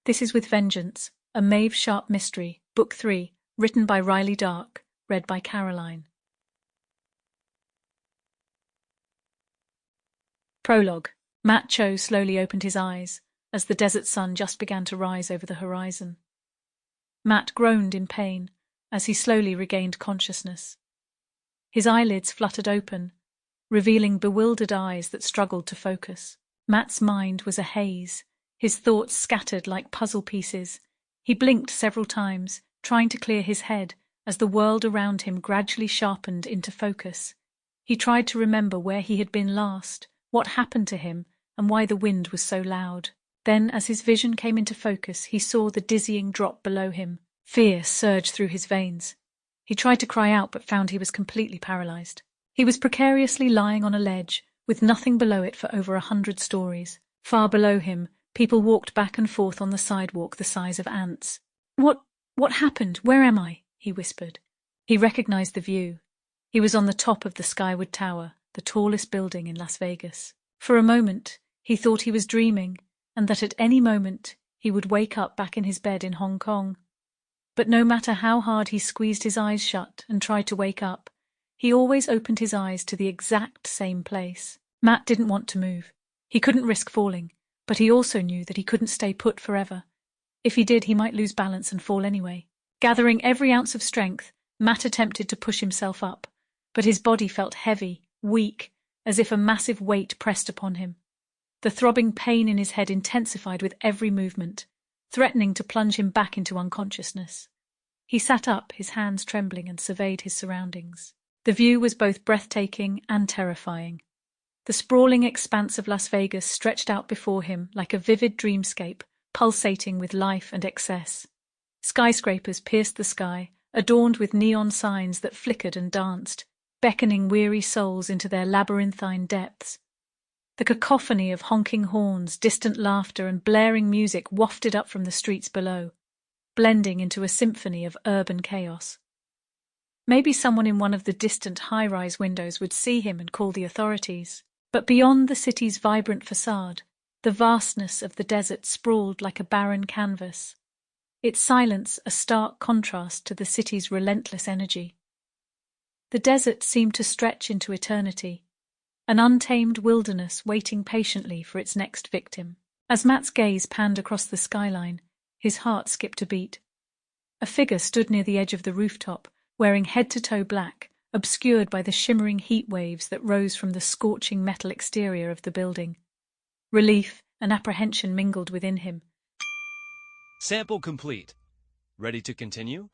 This is With Vengeance, a Maeve Sharp mystery, Book 3, written by Rylie Dark, read by Caroline. Prologue. Matt Cho slowly opened his eyes as the desert sun just began to rise over the horizon. Matt groaned in pain as he slowly regained consciousness. His eyelids fluttered open, revealing bewildered eyes that struggled to focus. Matt's mind was a haze, his thoughts scattered like puzzle pieces. He blinked several times, trying to clear his head as the world around him gradually sharpened into focus. He tried to remember where he had been last, what happened to him, and why the wind was so loud. Then, as his vision came into focus, he saw the dizzying drop below him. Fear surged through his veins. He tried to cry out but found he was completely paralyzed. He was precariously lying on a ledge, with nothing below it for over 100 stories. Far below him, people walked back and forth on the sidewalk the size of ants. What happened? Where am I?" he whispered. He recognized the view. He was on the top of the Skyward Tower, the tallest building in Las Vegas. For a moment, he thought he was dreaming, and that at any moment he would wake up back in his bed in Hong Kong. But no matter how hard he squeezed his eyes shut and tried to wake up, he always opened his eyes to the exact same place. Matt didn't want to move. He couldn't risk falling, but he also knew that he couldn't stay put forever. If he did, he might lose balance and fall anyway. Gathering every ounce of strength, Matt attempted to push himself up, but his body felt heavy, weak, as if a massive weight pressed upon him. The throbbing pain in his head intensified with every movement, threatening to plunge him back into unconsciousness. He sat up, his hands trembling, and surveyed his surroundings. The view was both breathtaking and terrifying. The sprawling expanse of Las Vegas stretched out before him like a vivid dreamscape, pulsating with life and excess. Skyscrapers pierced the sky, adorned with neon signs that flickered and danced, beckoning weary souls into their labyrinthine depths. The cacophony of honking horns, distant laughter, and blaring music wafted up from the streets below, blending into a symphony of urban chaos. Maybe someone in one of the distant high-rise windows would see him and call the authorities. But beyond the city's vibrant facade, the vastness of the desert sprawled like a barren canvas, its silence a stark contrast to the city's relentless energy. The desert seemed to stretch into eternity, an untamed wilderness waiting patiently for its next victim. As Matt's gaze panned across the skyline, his heart skipped a beat. A figure stood near the edge of the rooftop, wearing head-to-toe black, obscured by the shimmering heat waves that rose from the scorching metal exterior of the building. Relief and apprehension mingled within him. Sample complete. Ready to continue?